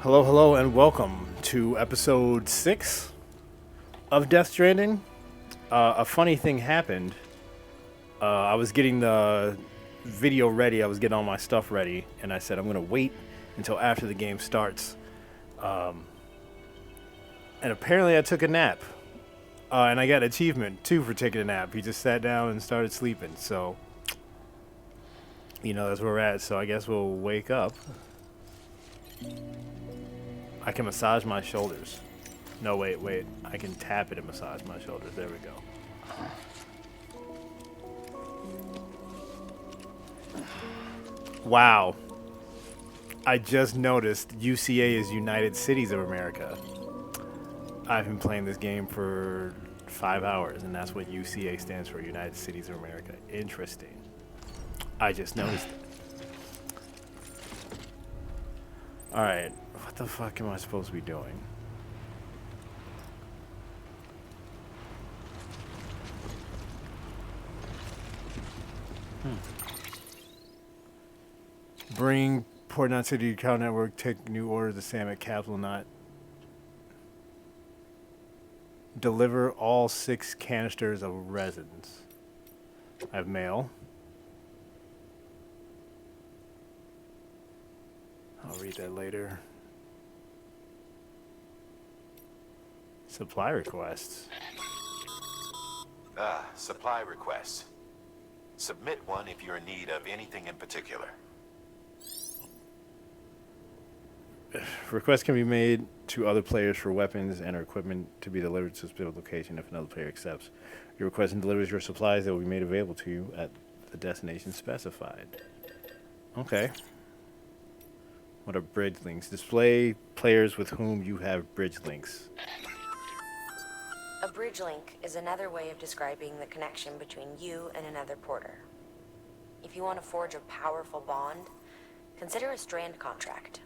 Hello, hello, and welcome to episode 6 of Death Stranding. A funny thing happened. I was getting the video ready, I was getting all my stuff ready, and I said I'm going to wait until after the game starts. And apparently I took a nap. And I got an achievement, too, for taking a nap. He just sat down and started sleeping, so... that's where we're at, so I guess we'll wake up. I can massage my shoulders. No, wait. I can tap it and massage my shoulders. There we go. Wow. I just noticed UCA is United Cities of America. I've been playing this game for 5 hours, and that's what UCA stands for, United Cities of America. Interesting. I just noticed it. Alright, what the fuck am I supposed to be doing? Bring Port Knot City to Cal Network, take new orders of Sam at Capital Knot. Deliver all 6 canisters of resins. I have mail. I'll read that later. Supply requests. Supply requests. Submit one if you're in need of anything in particular. Requests can be made to other players for weapons and or equipment to be delivered to a specific location if another player accepts. Your request and delivers your supplies that will be made available to you at the destination specified. Okay. What are bridge links? Display players with whom you have bridge links. A bridge link is another way of describing the connection between you and another porter. If you want to forge a powerful bond, consider a strand contract.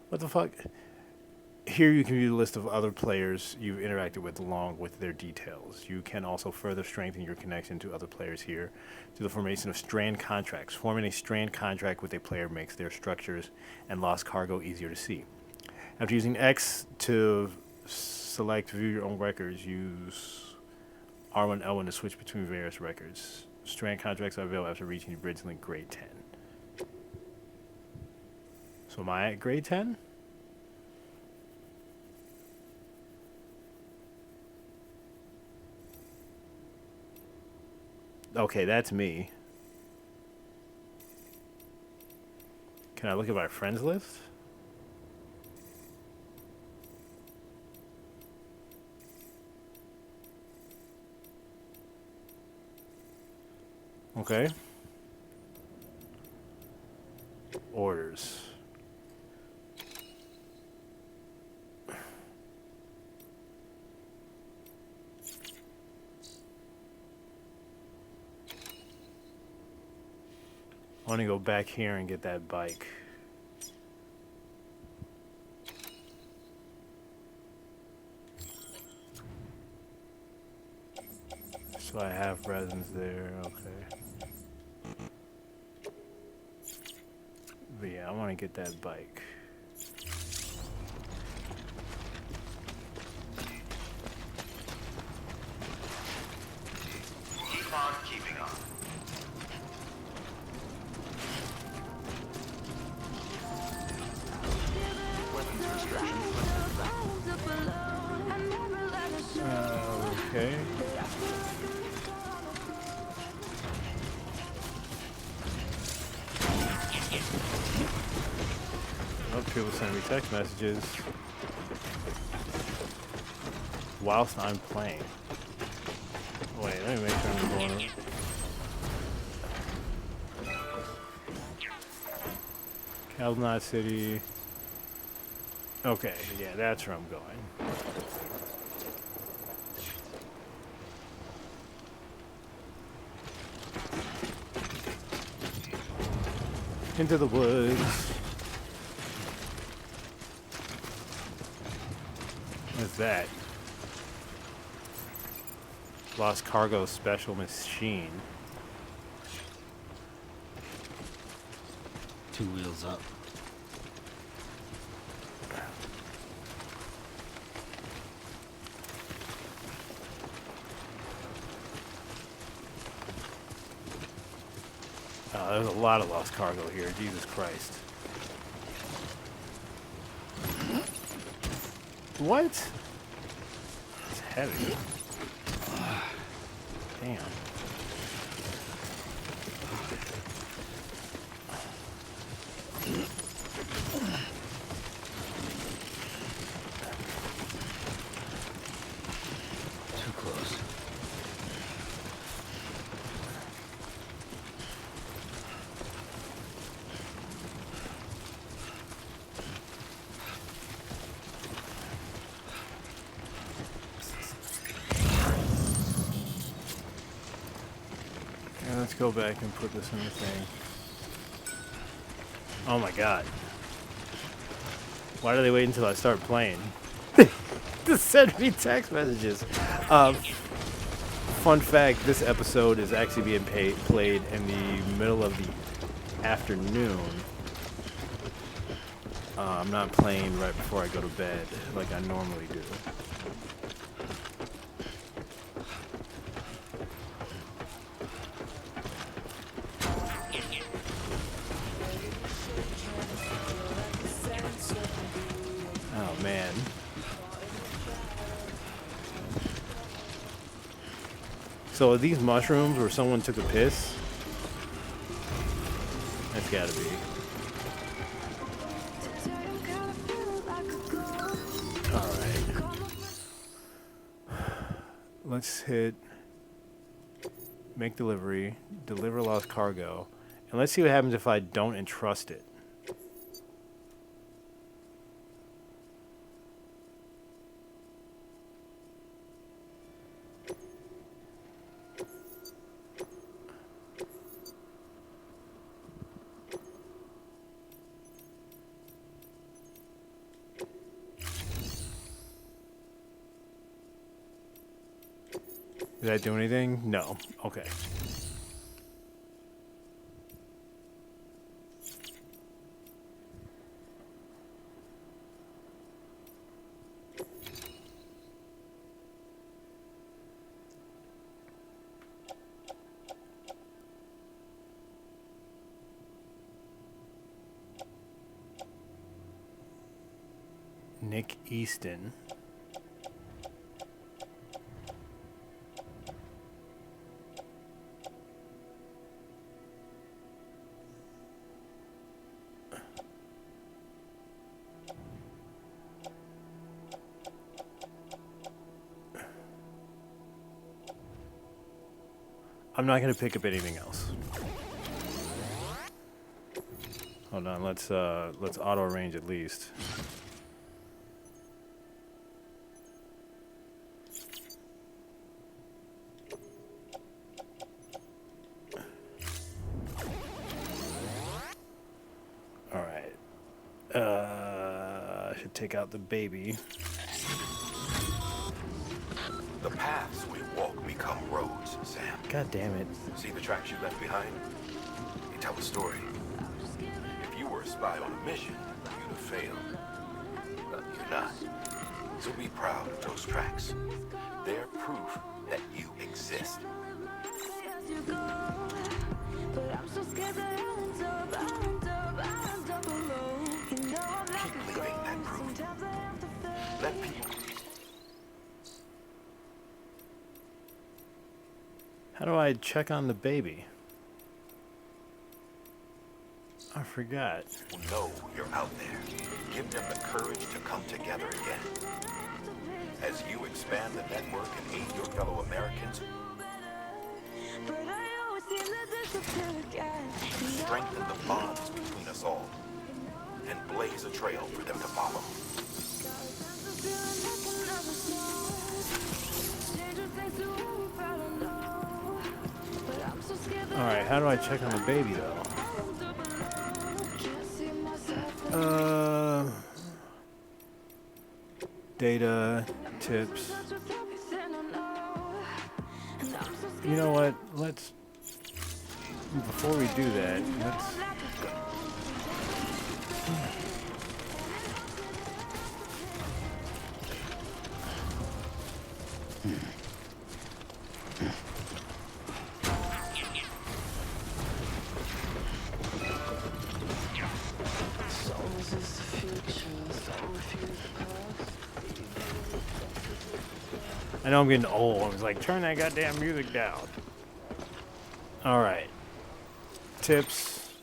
What the fuck? Here you can view the list of other players you've interacted with along with their details. You can also further strengthen your connection to other players here through the formation of strand contracts. Forming a strand contract with a player makes their structures and lost cargo easier to see. After using X to select view your own records, use R1 and L1 to switch between various records. Strand contracts are available after reaching bridge link grade 10. So am I at grade 10? Okay, that's me. Can I look at my friends list? Okay. Orders. I want to go back here and get that bike. So I have resins there, okay. But yeah, I want to get that bike. Keep on keeping on. Weapons restrictions. Okay. Oh, people send me text messages whilst I'm playing. Wait, let me make sure I'm going. Capital City. Okay, yeah, that's where I'm going. Into the woods. What's that? Lost cargo special machine. 2 wheels up. There's a lot of lost cargo here. Jesus Christ. What? It's heavy. Damn. Too close. Yeah, let's go back and put this in the thing. Oh my god. Why do they wait until I start playing to send me text messages? Fun fact, this episode is actually being played in the middle of the afternoon. I'm not playing right before I go to bed like I normally do. Oh man. So are these mushrooms where someone took a piss? That's gotta be. Alright. Let's hit make delivery, deliver lost cargo, and let's see what happens if I don't entrust it. Did that do anything? No. Okay. Nick Easton. I'm not gonna pick up anything else. Hold on, let's auto arrange at least. All right. I should take out the baby. The paths we walk become roads, Sam. God damn it. See the tracks you left behind? They tell a story. If you were a spy on a mission, you'd have failed. But you're not. So be proud of those tracks. They're proof that you exist. Keep leaving that proof. Let people... How do I check on the baby? I forgot. know you're out there. Give them the courage to come together again. As you expand the network and aid your fellow Americans, strengthen the bonds between us all, and blaze a trail for them to follow. Alright, how do I check on the baby though? Data, tips. You know what? Let's, before we do that, let's... I know I'm getting old. I was like, turn that goddamn music down. Alright. Tips.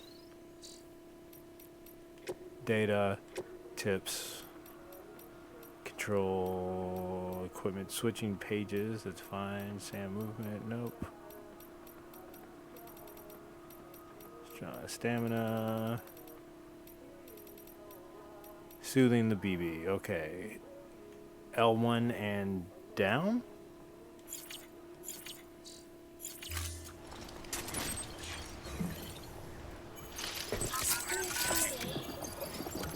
Data. Tips. Control. Equipment. Switching pages. That's fine. Sand movement. Nope. Stamina. Soothing the BB. Okay. L1 and down?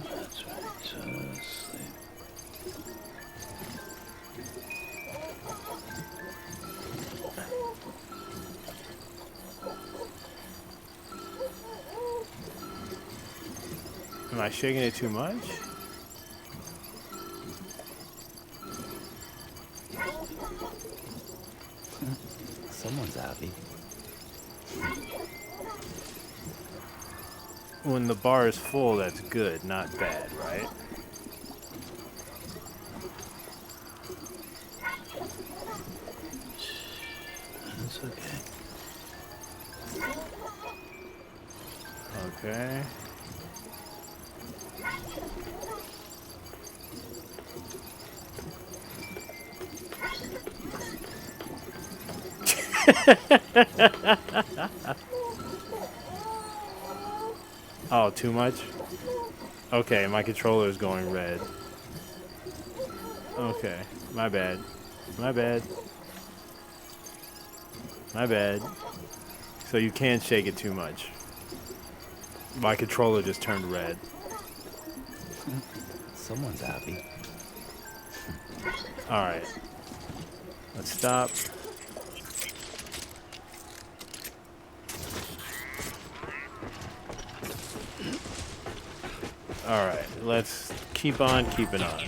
That's right. So sleep. Am I shaking it too much? Someone's happy. When the bar is full, that's good, not bad, right? That's okay. Okay. Oh, too much? Okay, my controller is going red. Okay, my bad. My bad. My bad. So you can't shake it too much. My controller just turned red. Someone's happy. Alright. Let's stop. Alright, let's keep on keeping on.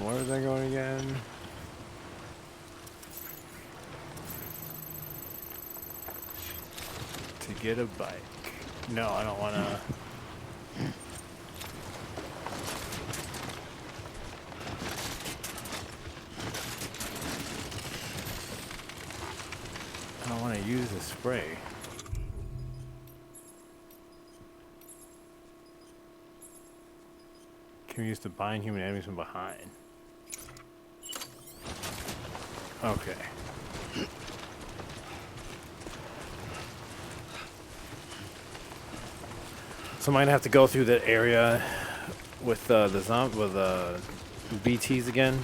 Where was I going again? To get a bike. No, I don't want to. I don't want to use the spray. Can we use to bind human enemies from behind? Okay. So I might have to go through that area with the BTs again.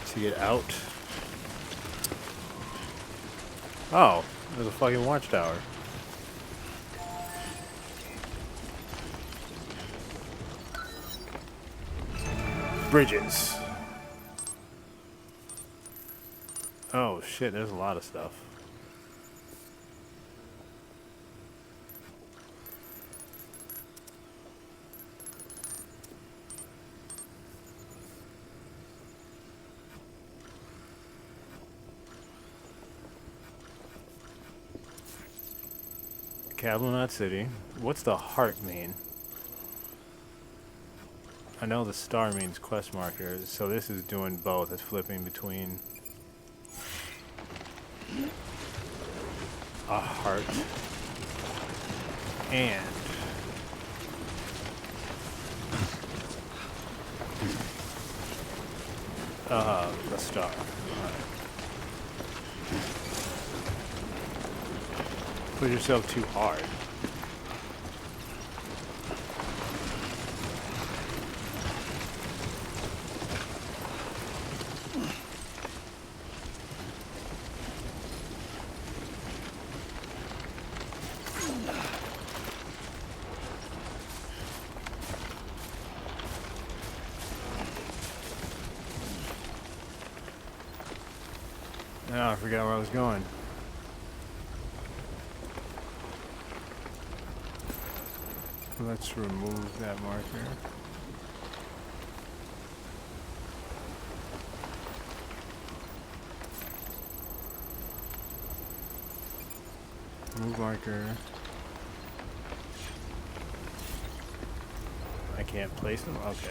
To get out. Oh, there's a fucking watchtower. Bridges. Oh shit, there's a lot of stuff. Cablinot City. What's the heart mean? I know the star means quest marker, so this is doing both. It's flipping between a heart and a star. Alright. Put yourself too hard. Oh, I forgot where I was going. let's remove that marker. Remove marker. I can't place them? Okay.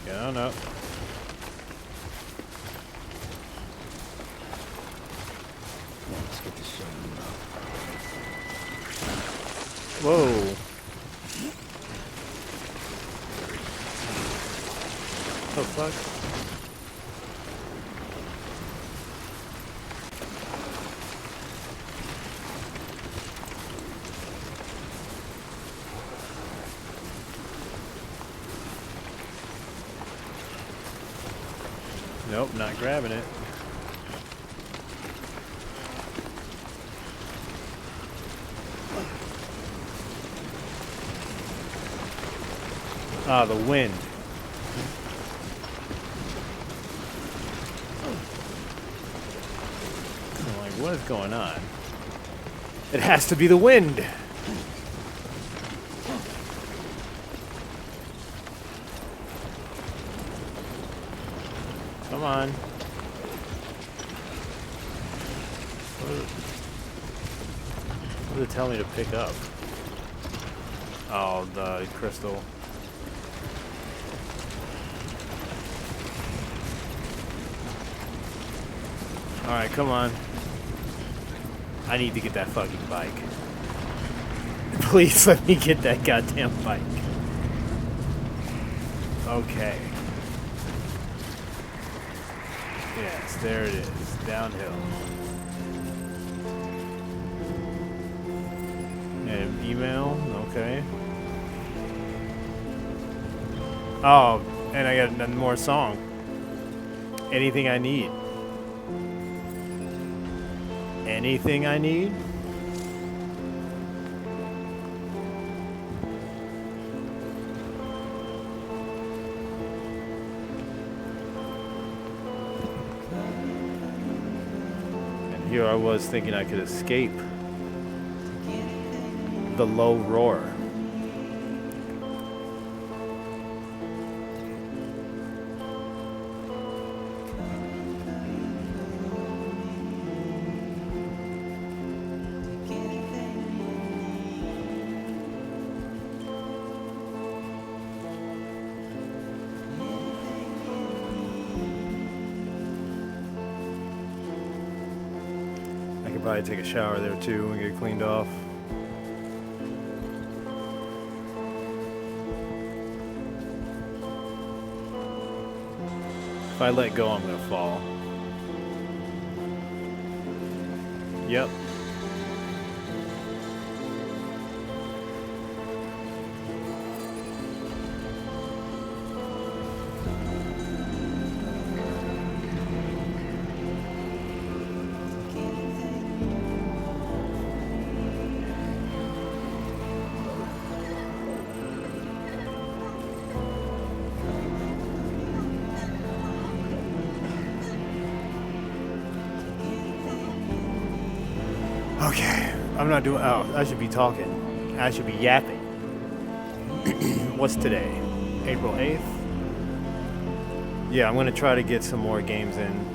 Yeah, no. Let's get this shit moving up. Whoa. The fuck? Nope, not grabbing it. Ah, the wind. I'm like, what is going on? It has to be the wind. Come on. What did it tell me to pick up? Oh, the crystal. Alright, come on. I need to get that fucking bike. Please let me get that goddamn bike. Okay. Yes, there it is. Downhill. And email, okay. Oh, and I got one more song. Anything I need. Anything I need? And here I was thinking I could escape the low roar. I could probably take a shower there too and get cleaned off. If I let go, I'm gonna fall. Yep. Okay, I'm not doing. Oh, I should be talking. I should be yapping. What's today? April 8th? Yeah, I'm gonna try to get some more games in.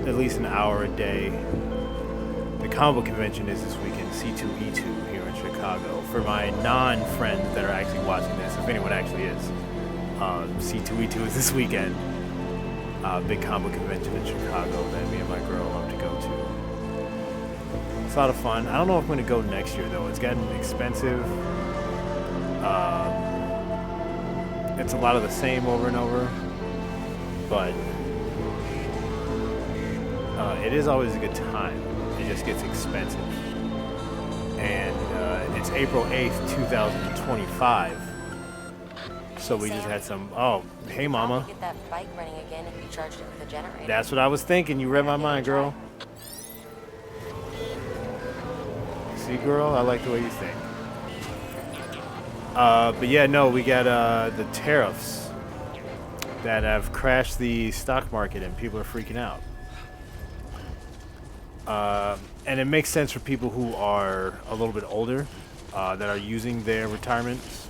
At least an hour a day. The comic book convention is this weekend, C2E2 here in Chicago. For my non-friends that are actually watching this, if anyone actually is, C2E2 is this weekend. Big comic book convention in Chicago that me and my girl love to go to. It's a lot of fun. I don't know if I'm going to go next year though. It's getting expensive. It's a lot of the same over and over, but it is always a good time. It just gets expensive, and it's April 8th, 2025. So we just had some. Oh, hey, Mama. Get that bike running again if you charged it with a generator. That's what I was thinking. You read my mind, girl. See, girl, I like the way you think. But yeah, no, we got the tariffs that have crashed the stock market, and people are freaking out. And it makes sense for people who are a little bit older, that are using their retirements,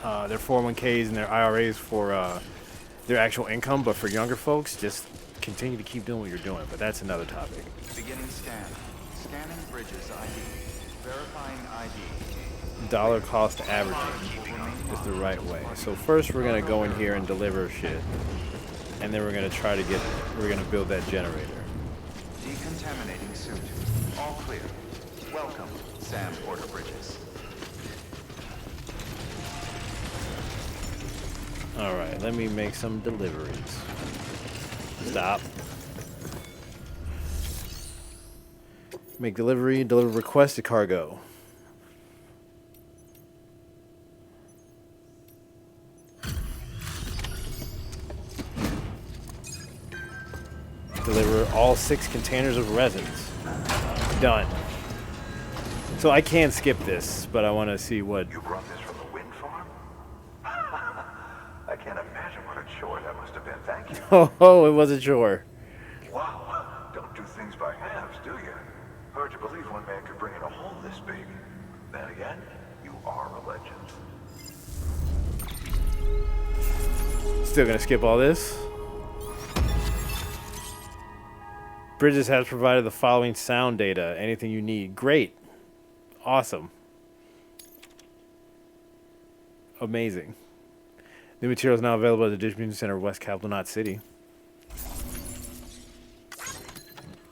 their 401ks and their IRAs for their actual income. But for younger folks, just continue to keep doing what you're doing. But that's another topic. Beginning scan. Scanning Bridges ID. Verifying ID. Dollar cost averaging is the right way. So first we're gonna go in here and deliver shit, and then we're gonna build that generator. Decontaminating suit. All clear. Welcome, Sam Porter Bridges. All right, let me make some deliveries. Stop. Make delivery. Deliver requested cargo. Deliver all 6 containers of resins. Done. So I can't skip this, but I want to see what. You brought this from the wind farm? I can't imagine what a chore that must have been. Thank you. Oh, it was a chore. Wow. Don't do things by halves, do you? Hard to believe one man could bring in a hole this big. Then again, you are a legend. Still gonna skip all this. Bridges has provided the following sound data. Anything you need. Great. Awesome. Amazing. New materials now available at the distribution center, West Capitol Knot City.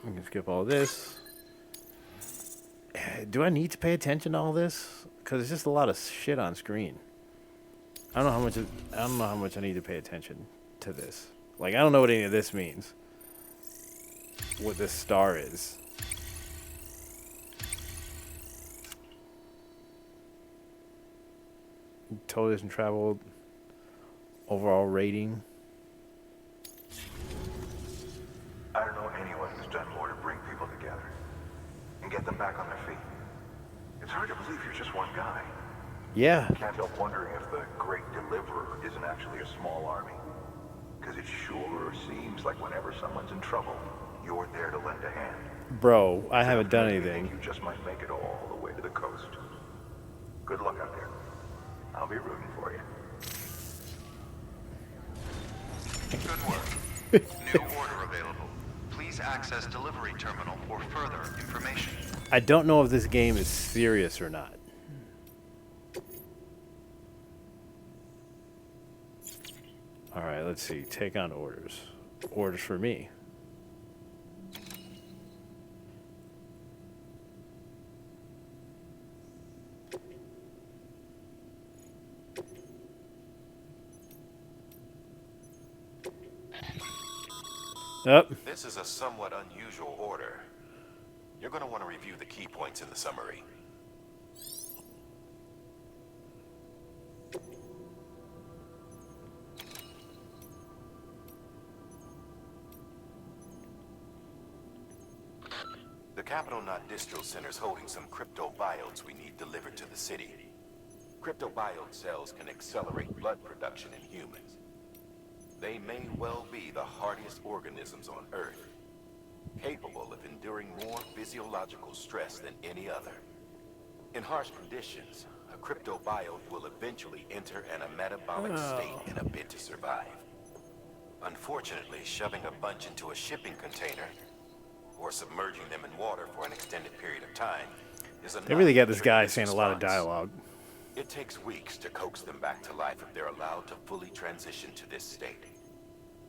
We can skip all this. Do I need to pay attention to all this? Because it's just a lot of shit on screen. I don't know how much I need to pay attention to this. Like, I don't know what any of this means. What this star is. Total distance traveled. Overall rating. I don't know anyone who's done more to bring people together and get them back on their feet. It's hard to believe you're just one guy. Yeah. Can't help wondering if the Great Deliverer isn't actually a small army. Because it sure seems like whenever someone's in trouble, you're there to lend a hand. Bro, I haven't done You think anything. You just might make it all the way to the coast. Good luck out there. I'll be rooting for you. Good work. New order available. Please access delivery terminal for further information. I don't know if this game is serious or not. Alright, let's see. Take on orders. Orders for me. Yep. This is a somewhat unusual order. You're going to want to review the key points in the summary. The Capital Knot Distro Center is holding some cryptobiotes we need delivered to the city. Cryptobiote cells can accelerate blood production in humans. They may well be the hardiest organisms on Earth, capable of enduring more physiological stress than any other. In harsh conditions, a cryptobiote will eventually enter an metabolic state in a bid to survive. Unfortunately, shoving a bunch into a shipping container or submerging them in water for an extended period of time is a They really got this guy non-trivial saying a lot of response. dialogue. It takes weeks to coax them back to life if they're allowed to fully transition to this state.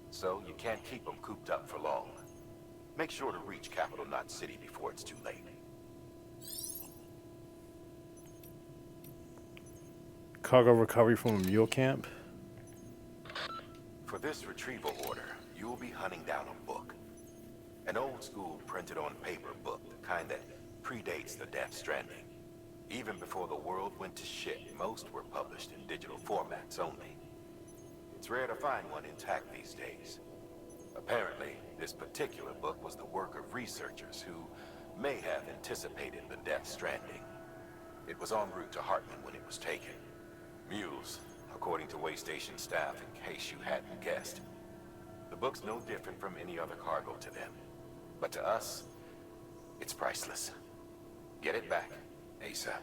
So you can't keep them cooped up for long. Make sure to reach Capital Knot City before it's too late. Cargo recovery from a mule camp. For this retrieval order, you will be hunting down a book. An old school printed on paper book, the kind that predates the Death Stranding. Even before the world went to shit, most were published in digital formats only. It's rare to find one intact these days. Apparently, this particular book was the work of researchers who may have anticipated the Death Stranding. It was en route to Hartman when it was taken. Mules, according to Waystation staff, in case you hadn't guessed. The book's no different from any other cargo to them. But to us, it's priceless. Get it back, ASAP.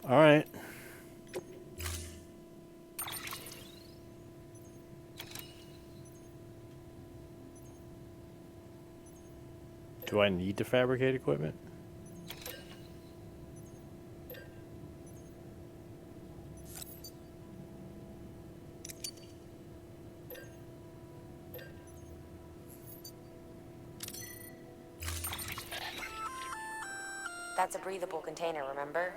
All right. Do I need to fabricate equipment? That's a breathable container, remember?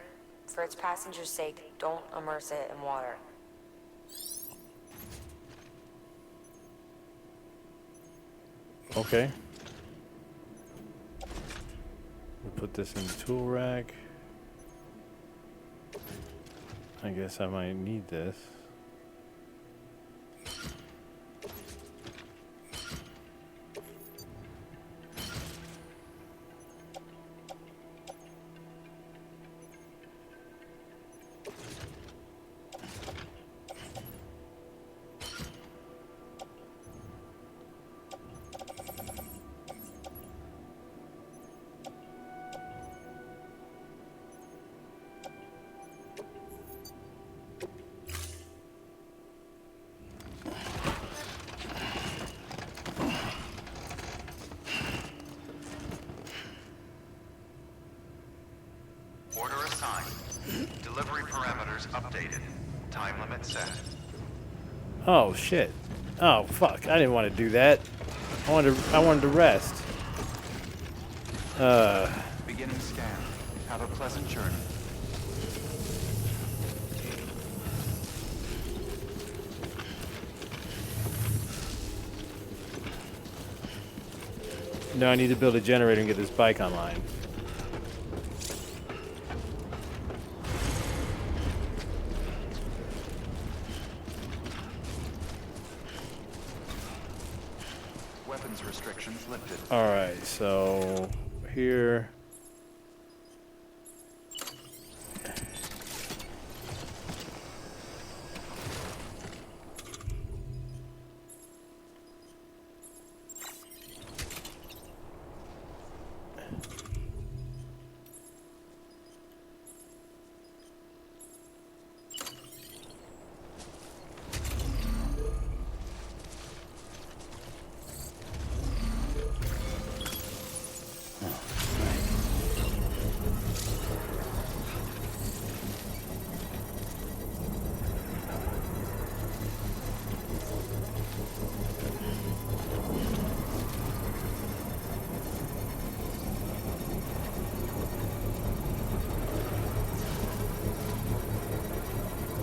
For its passengers' sake, don't immerse it in water. Okay. We'll put this in the tool rack. I guess I might need this. Order assigned. Delivery parameters updated. Time limit set. Oh shit. Oh fuck. I didn't want to do that. I wanted to rest. Beginning scan. Have a pleasant journey. No, I need to build a generator and get this bike online. Weapons restrictions lifted. Alright, so here.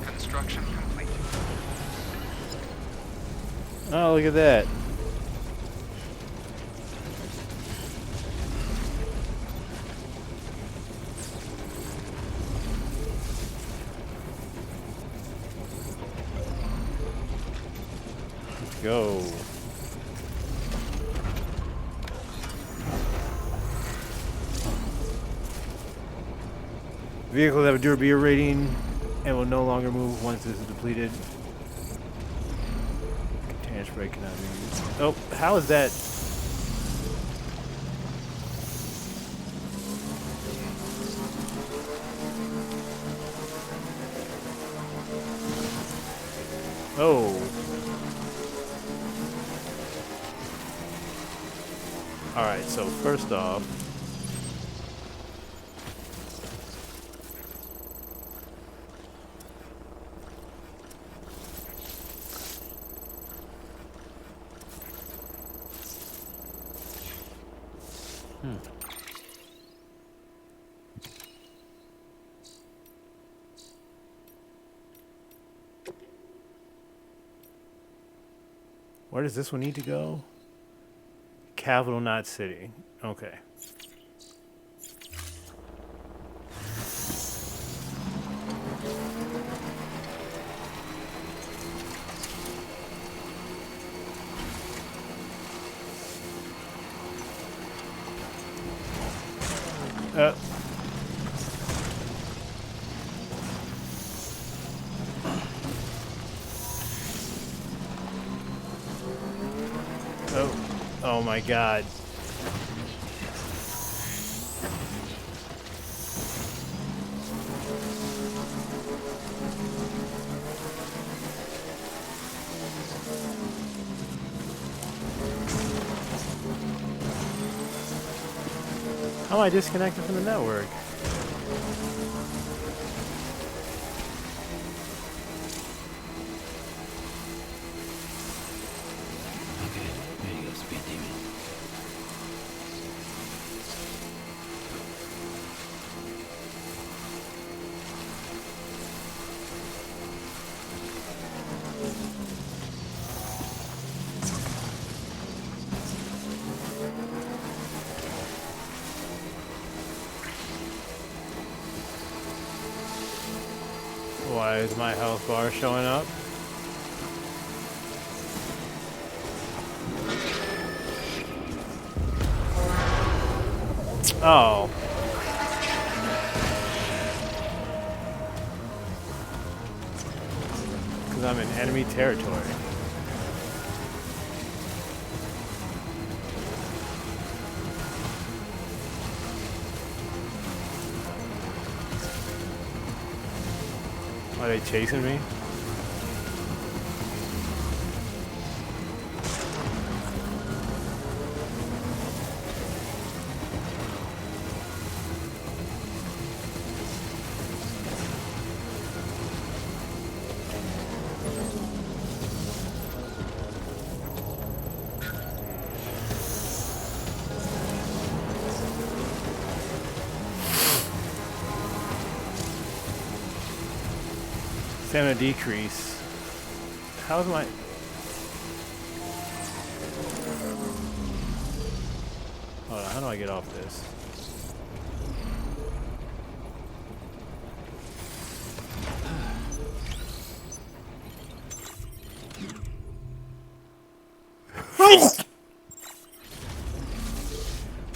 Construction complete. Oh, look at that. Let's go. Vehicles have a durability rating and will no longer move once this is depleted. Container spray cannot be used. Oh, how is that? Oh. Alright, so first off, where does this one need to go? Capital, not city. Okay. Uh. Oh. Oh my god. How am I disconnected from the network? Okay, there you go, speed demon. Why is my health bar showing up? Oh. Because I'm in enemy territory. Are they chasing me? Stamina decrease. How's my... Hold on, how do I get off this?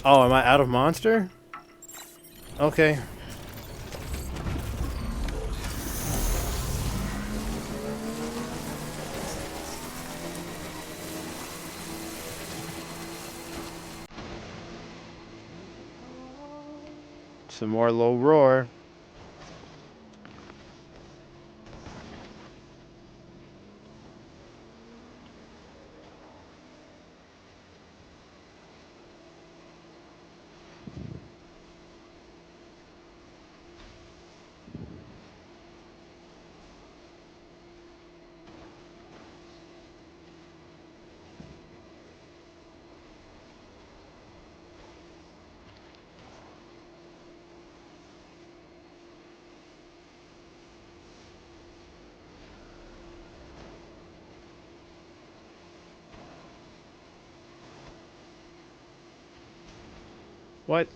Oh, am I out of monster? Okay. Some more low roar. What?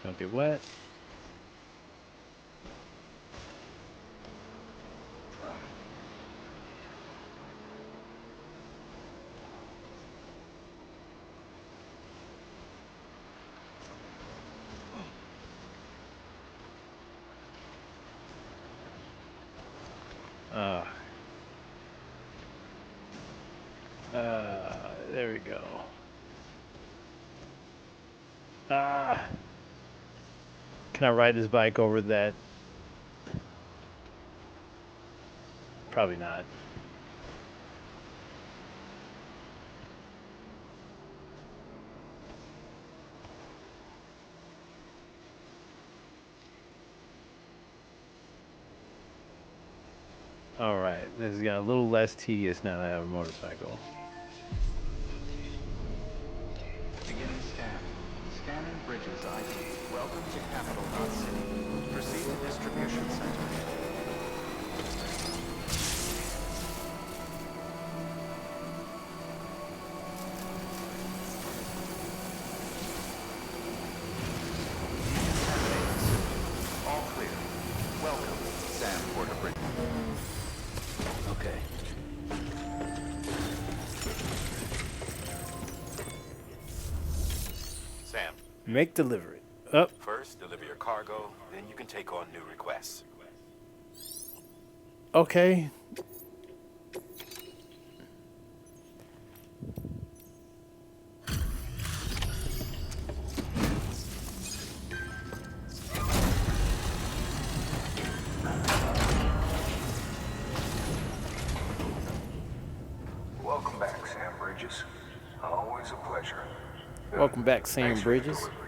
Don't get wet. There we go. Can I ride this bike over that? Probably not. Alright, this has got a little less tedious now that I have a motorcycle. Beginning scan. Scanning bridges ID. Welcome to Capital Dot City. Proceed to distribution center. Make delivery. Up. First, deliver your cargo, then you can take on new requests. Okay. Welcome back, Sam Bridges. Always a pleasure. Welcome back, Sam Thanks for your Bridges. delivery.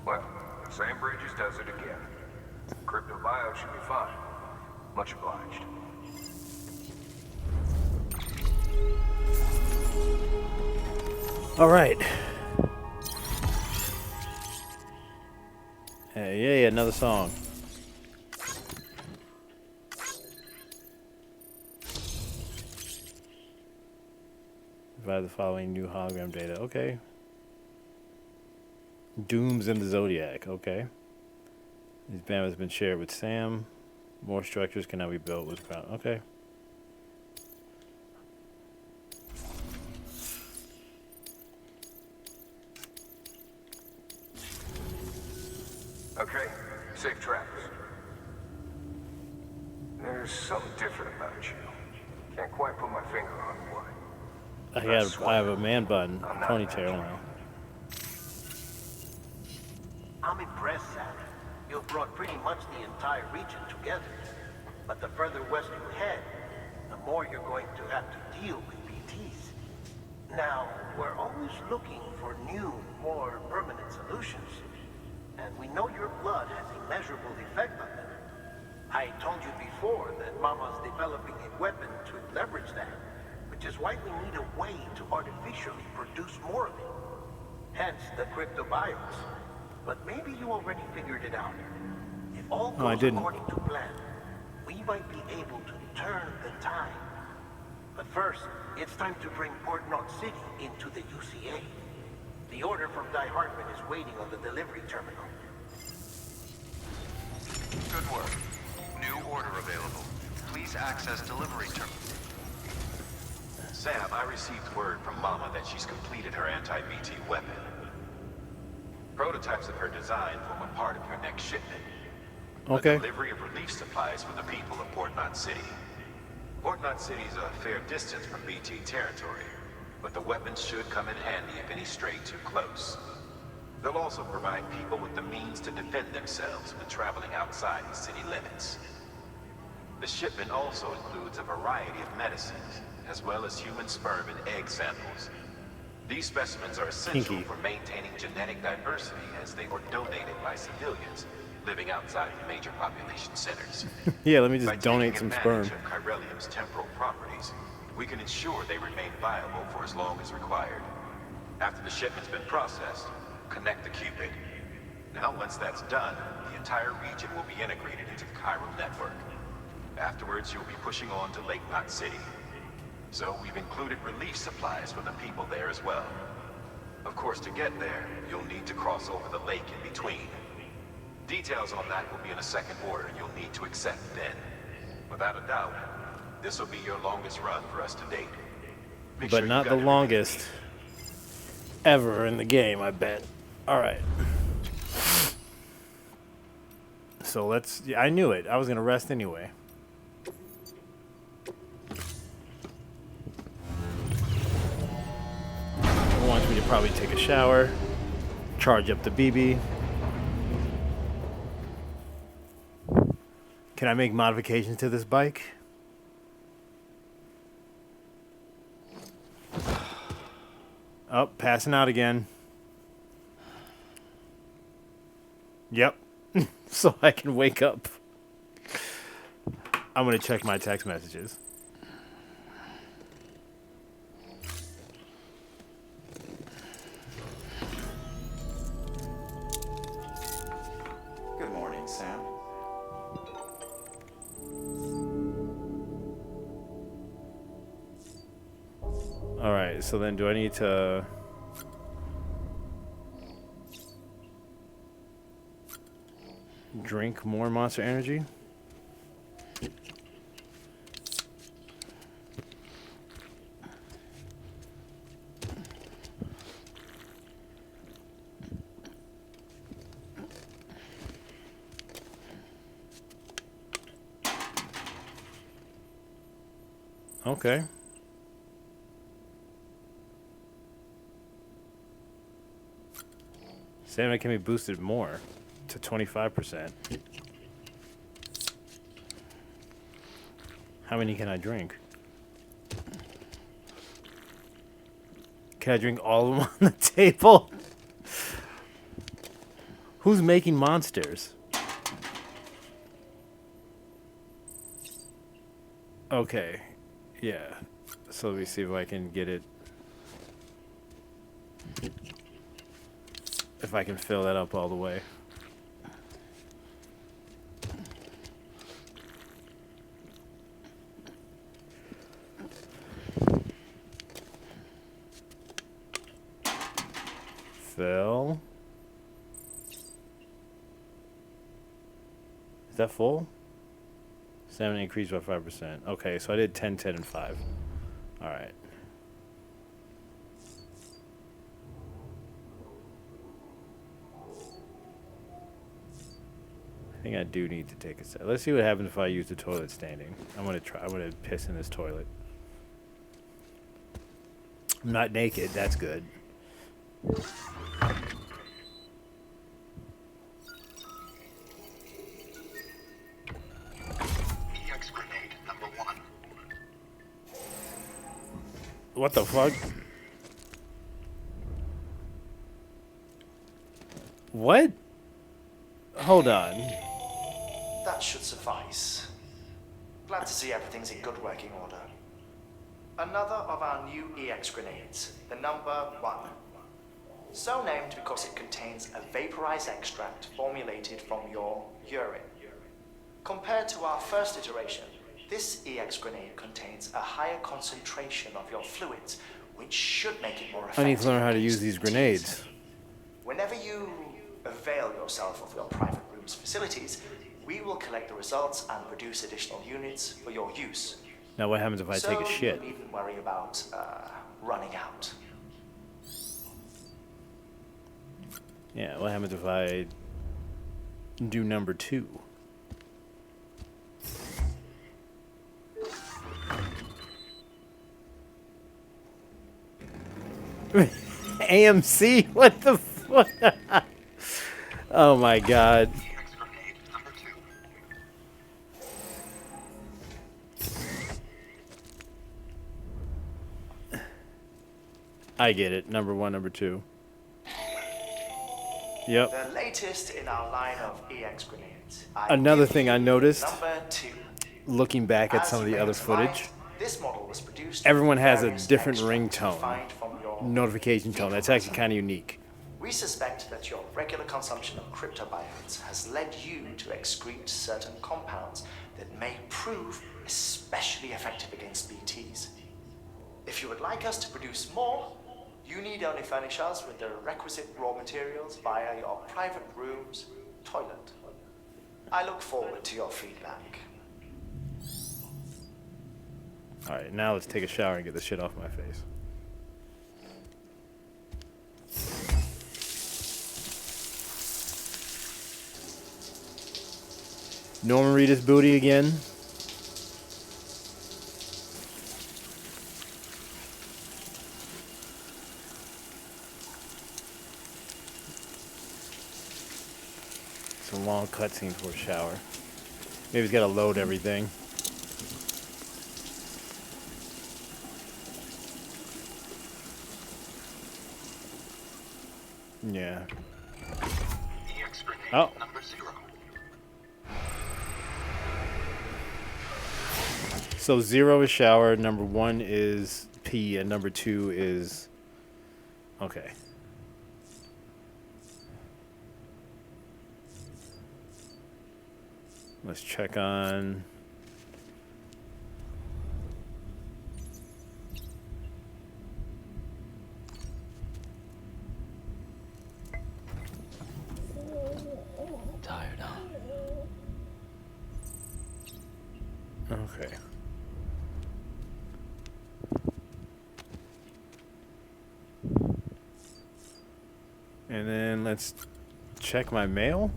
Well, Sam Bridges does it again. Crypto bio should be fine. Much obliged. All right. Hey, yeah, another song. Provide the following new hologram data. Okay. Dooms in the Zodiac. Okay. These band has been shared with Sam. More structures can now be built with ground. Okay. Okay, safe travels. There's something different about you. Can't quite put my finger on what. I have a man bun, ponytail now. I'm impressed, Sam. You've brought pretty much the entire region together. But the further west you head, the more you're going to have to deal with BTs. Now, we're always looking for new, more permanent solutions. And we know your blood has a measurable effect on them. I told you before that Mama's developing a weapon to leverage that, which is why we need a way to artificially produce more of it. Hence the cryptobiotes. But maybe you already figured it out. If all No, I goes didn't. according to plan, we might be able to turn the tide. But first, it's time to bring Port Knot City into the UCA. The order from Die Hartman is waiting on the delivery terminal. Good work. New order available. Please access delivery terminal. Sam, I received word from Mama that she's completed her anti-BT weapon. Prototypes of her design form a part of your next shipment. Okay. A delivery of relief supplies for the people of Port Knot City. Port Knot City is a fair distance from BT territory, but the weapons should come in handy if any stray too close. They'll also provide people with the means to defend themselves when traveling outside the city limits. The shipment also includes a variety of medicines, as well as human sperm and egg samples. These specimens are essential Kinky. for maintaining genetic diversity as they were donated by civilians living outside the major population centers. Yeah, let me just By donate taking some sperm. advantage of Chiralium's temporal properties, we can ensure they remain viable for as long as required. After the shipment's been processed, connect the Cupid. Now, once that's done, the entire region will be integrated into the Chiral network. Afterwards, you'll be pushing on to Lake Knot City. So we've included relief supplies for the people there as well. Of course, to get there, you'll need to cross over the lake in between. Details on that will be in a second order you'll need to accept then. Without a doubt, this will be your longest run for us to date. Make sure But you not got the everything longest ever in the game, I bet. Alright. So let's... Yeah, I knew it. I was going to rest anyway. It wants me to probably take a shower, charge up the BB. Can I make modifications to this bike? Oh, passing out again. Yep. So I can wake up. I'm going to check my text messages. Good morning, Sam. Alright, so then do I need to... drink more Monster Energy? Okay. Stamina can be boosted more to 25%. How many can I drink? Can I drink all of them on the table? Who's making monsters? Okay. Yeah. So let me see if I can get it. If I can fill that up all the way. Fill. Is that full? Stamina increased by 5%. Okay, so I did 10, 10, and 5. Alright. I think I do need to take a set. Let's see what happens if I use the toilet standing. I'm gonna piss in this toilet. I'm not naked, that's good. EX grenade number 1. What the fuck? What? Hold on. That should suffice. Glad to see everything's in good working order. Another of our new EX grenades, the number 1. So named because it contains a vaporized extract formulated from your urine. Compared to our first iteration, this EX grenade contains a higher concentration of your fluids, which should make it more effective. I need to learn how to use against these BTs. grenades. Whenever you avail yourself of your private room's facilities, we will collect the results and produce additional units for your use. Now what happens if I take a shit? You needn't worry about running out. Yeah, what happens if I do number 2? AMC? What the fuck? Oh my god. EX grenade number 2. I get it. Number 1, number 2. Yep. The latest in our line of EX grenades. Another thing I noticed, Number 2. looking back at As some of you the may other have surmised, footage, this model was produced everyone with has a various different extracts ringtone, refined from your notification tone. That's actually kind of unique. We suspect that your regular consumption of cryptobiotes has led you to excrete certain compounds that may prove especially effective against BTs. If you would like us to produce more, you need only furnish us with the requisite raw materials via your private room's toilet. I look forward to your feedback. Alright, now let's take a shower and get this shit off my face. Norman Reedus booty again. It's a long cutscene for a shower. Maybe he's got to load everything. Yeah. EX grenade Oh. number 0. So 0 is shower, number 1 is pee, and number 2 is... Okay. Let's check on... Tired, huh? Okay. And then let's check my mail.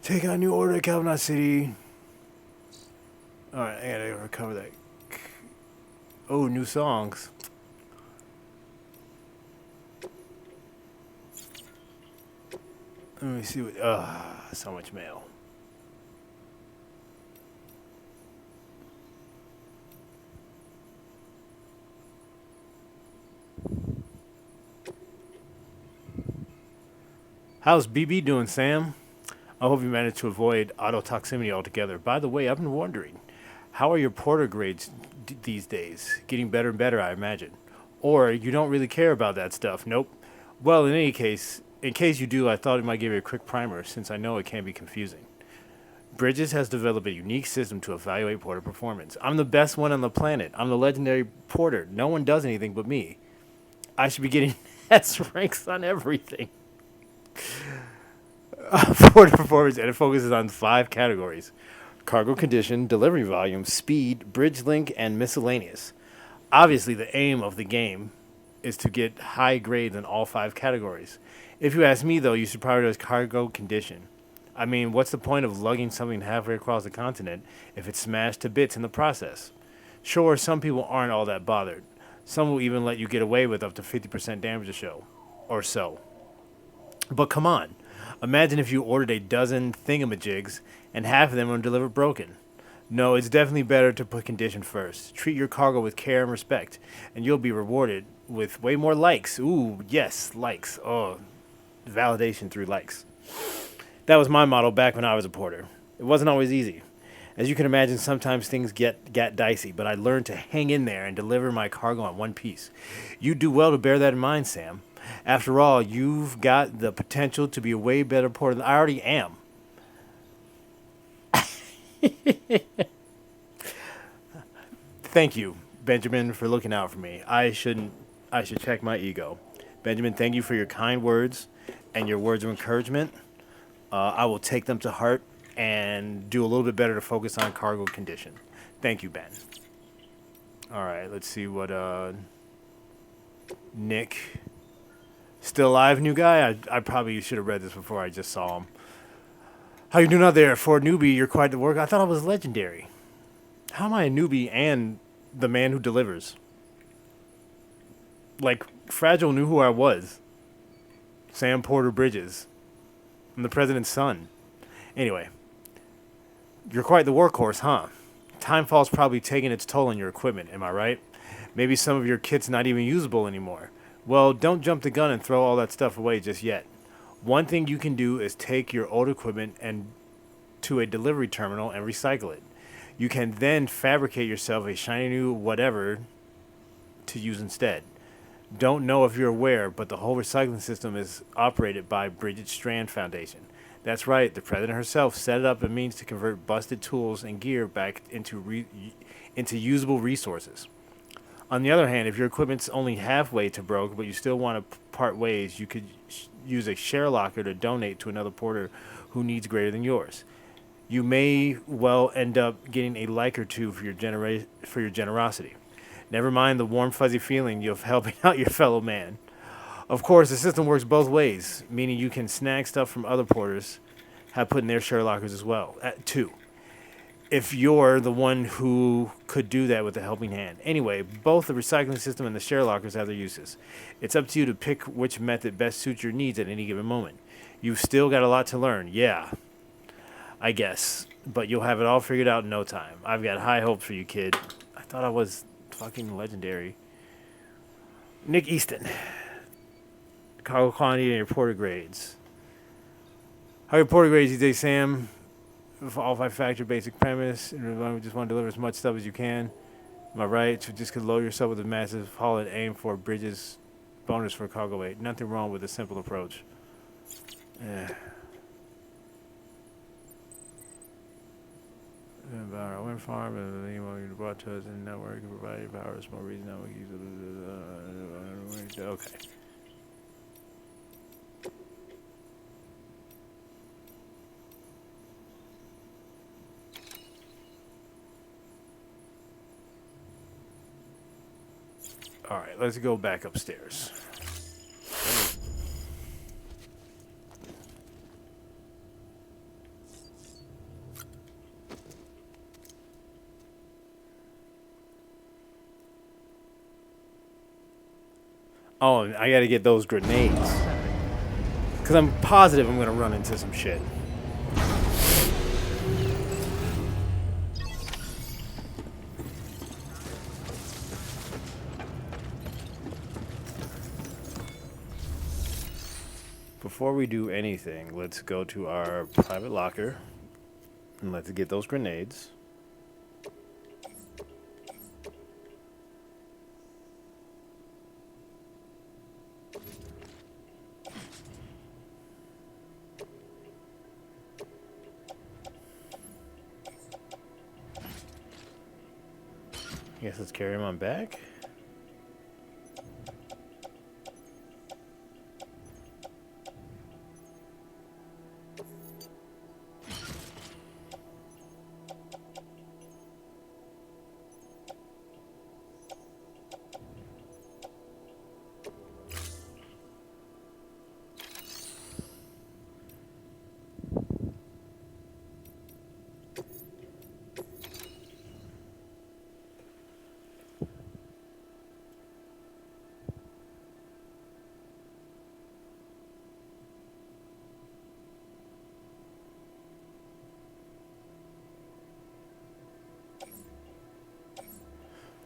Take on new order, Calvin City. Alright, I gotta recover that. Oh, new songs. Let me see what. So much mail. How's BB doing, Sam? I hope you managed to avoid autotoxicity altogether. By the way, I've been wondering, how are your porter grades these days? Getting better and better, I imagine. Or you don't really care about that stuff? Nope. Well, in any case, in case you do, I thought I might give you a quick primer, since I know it can be confusing. Bridges has developed a unique system to evaluate porter performance. I'm the best one on the planet. I'm the legendary porter. No one does anything but me. I should be getting S ranks on everything. Porter performance, and it focuses on 5 categories: cargo condition, delivery volume, speed, bridge link, and miscellaneous. Obviously, the aim of the game is to get high grades in all 5 categories. If you ask me, though, you should prioritize cargo condition. I mean, what's the point of lugging something halfway across the continent if it's smashed to bits in the process? Sure, some people aren't all that bothered. Some will even let you get away with up to 50% damage a show, or so. But come on, imagine if you ordered a dozen thingamajigs and half of them were delivered broken. No, it's definitely better to put condition first. Treat your cargo with care and respect, and you'll be rewarded with way more likes. Ooh, yes, likes. Oh, validation through likes. That was my motto back when I was a porter. It wasn't always easy. As you can imagine, sometimes things get dicey, but I learned to hang in there and deliver my cargo in one piece. You do well to bear that in mind, Sam. After all, you've got the potential to be a way better porter than I already am. Thank you, Benjamin, for looking out for me. I should check my ego. Benjamin, thank you for your kind words and your words of encouragement. I will take them to heart and do a little bit better to focus on cargo condition. Thank you, Ben. All right, let's see what Nick. Still alive, new guy? I probably should have read this before I just saw him. How you doing out there? For a newbie, you're quite the work. I thought I was legendary. How am I a newbie and the man who delivers? Like, Fragile knew who I was. Sam Porter Bridges. I'm the president's son. Anyway, you're quite the workhorse, huh? Timefall's probably taking its toll on your equipment, am I right? Maybe some of your kit's not even usable anymore. Well, don't jump the gun and throw all that stuff away just yet. One thing you can do is take your old equipment and to a delivery terminal and recycle it. You can then fabricate yourself a shiny new whatever to use instead. Don't know if you're aware, but the whole recycling system is operated by Bridget Strand Foundation. That's right, the president herself set it up a means to convert busted tools and gear back into usable resources. On the other hand, if your equipment's only halfway to broke, but you still want to part ways, you could use a share locker to donate to another porter who needs greater than yours. You may well end up getting a like or two for your generosity. Never mind the warm, fuzzy feeling of helping out your fellow man. Of course, the system works both ways, meaning you can snag stuff from other porters, have put in their share lockers as well, too. If you're the one who could do that with a helping hand. Anyway, both the recycling system and the share lockers have their uses. It's up to you to pick which method best suits your needs at any given moment. You've still got a lot to learn, yeah, I guess, but you'll have it all figured out in no time. I've got high hopes for you, kid. I thought I was fucking legendary. Nick Easton. Cargo quantity and your porter grades. How are your porter grades these days, Sam? All 5 factor basic premise, and we just want to deliver as much stuff as you can. Am I right? So just could load yourself with a massive haul and aim for bridges bonus for cargo weight. Nothing wrong with a simple approach. About our wind farm and the email you brought to us and network and provided power small reason network use okay. All right, let's go back upstairs. Oh, I gotta get those grenades. Because I'm positive I'm gonna run into some shit. Before we do anything, let's go to our private locker and let's get those grenades. I guess let's carry him on back.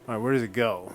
All right, where does it go?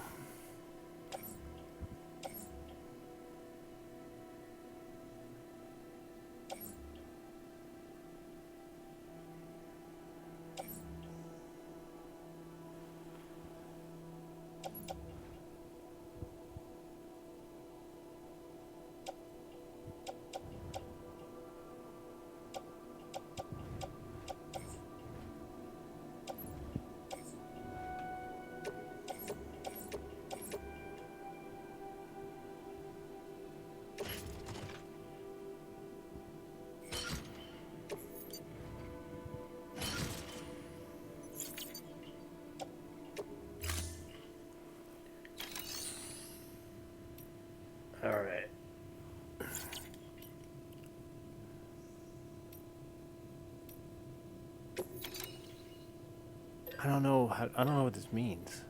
All right. I don't know. I don't know what this means.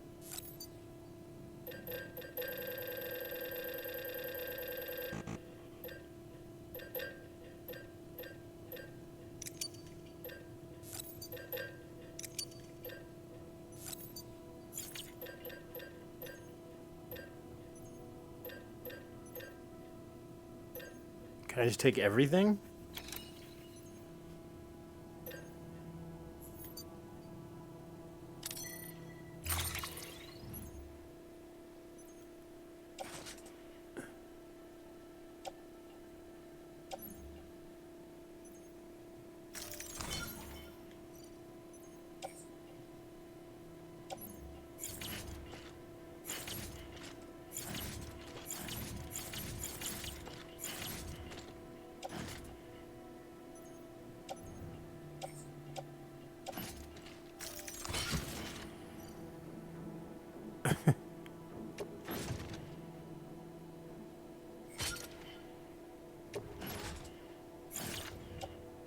Can I just take everything?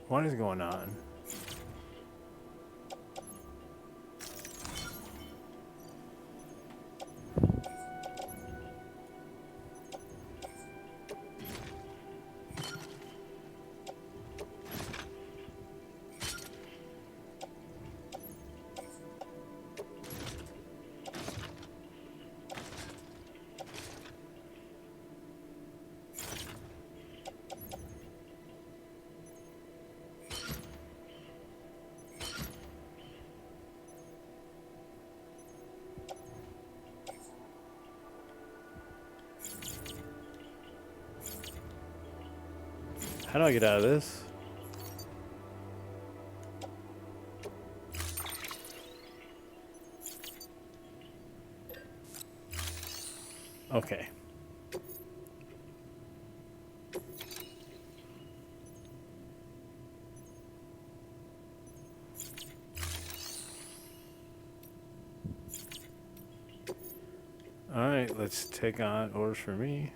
What is going on? How do I get out of this? Okay. All right, let's take on orders for me.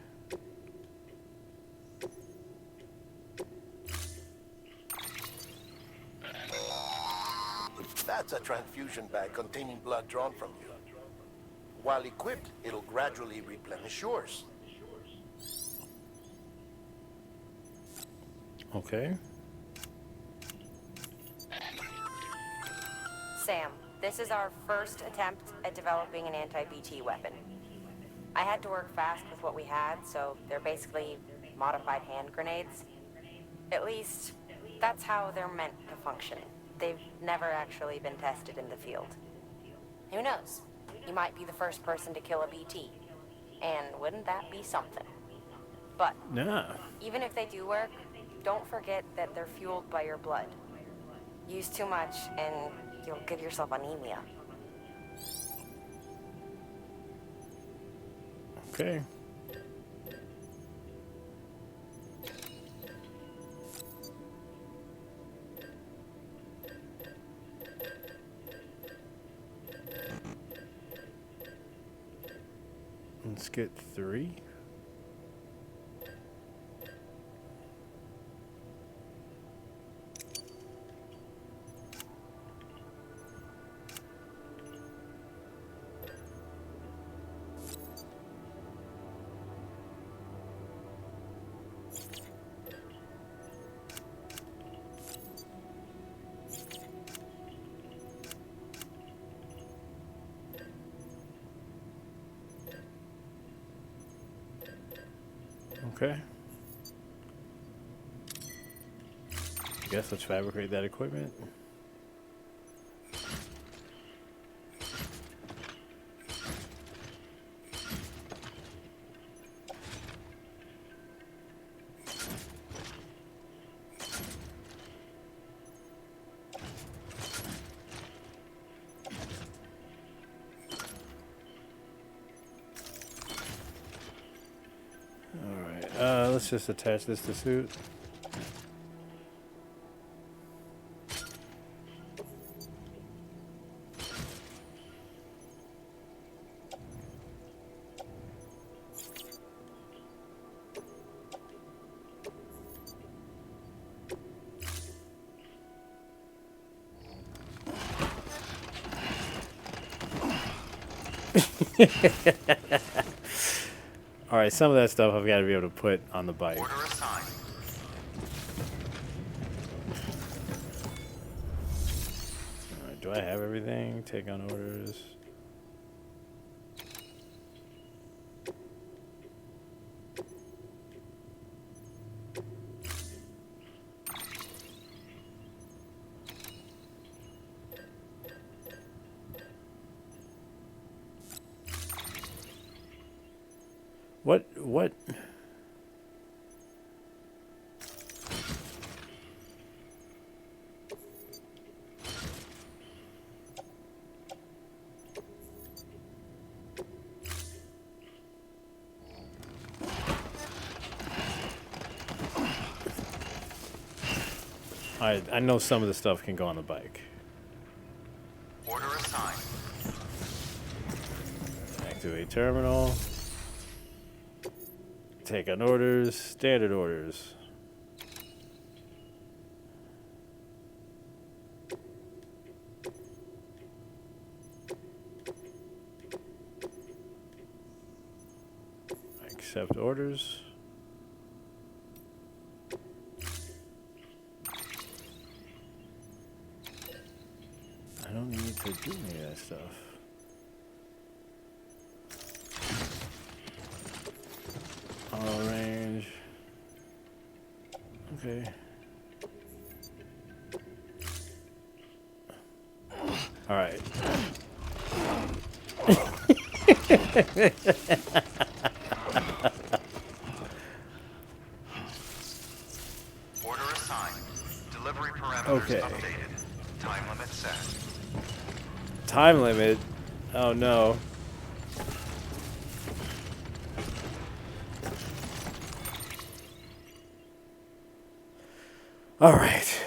That's a transfusion bag containing blood drawn from you. While equipped, it'll gradually replenish yours. Okay. Sam, this is our first attempt at developing an anti-BT weapon. I had to work fast with what we had, so they're basically modified hand grenades. At least, that's how they're meant to function. They've never actually been tested in the field. Who knows? You might be the first person to kill a BT. And wouldn't that be something? But Nah. even if they do work, don't forget that they're fueled by your blood. Use too much and you'll give yourself anemia. Okay. Let's get 3. Okay. I guess let's fabricate that equipment. Let's just attach this to suit. All right, some of that stuff I've got to be able to put on the bike. Order assigned. All right, do I have everything? Take on orders. What? I know some of the stuff can go on the bike. Order assigned. Activate terminal. Take on orders. Standard orders. Accept orders. I don't need to do any of that stuff. Auto range. Okay. All right. Order assigned. Delivery parameters Okay. updated. Time limit set. Time limit? Oh no. All right.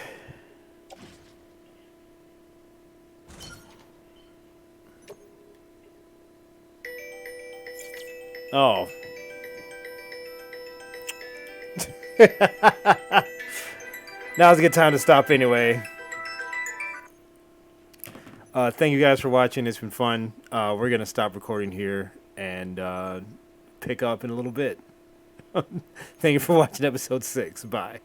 Oh. Now's a good time to stop anyway. Thank you guys for watching. It's been fun. We're going to stop recording here and pick up in a little bit. Thank you for watching episode 6. Bye.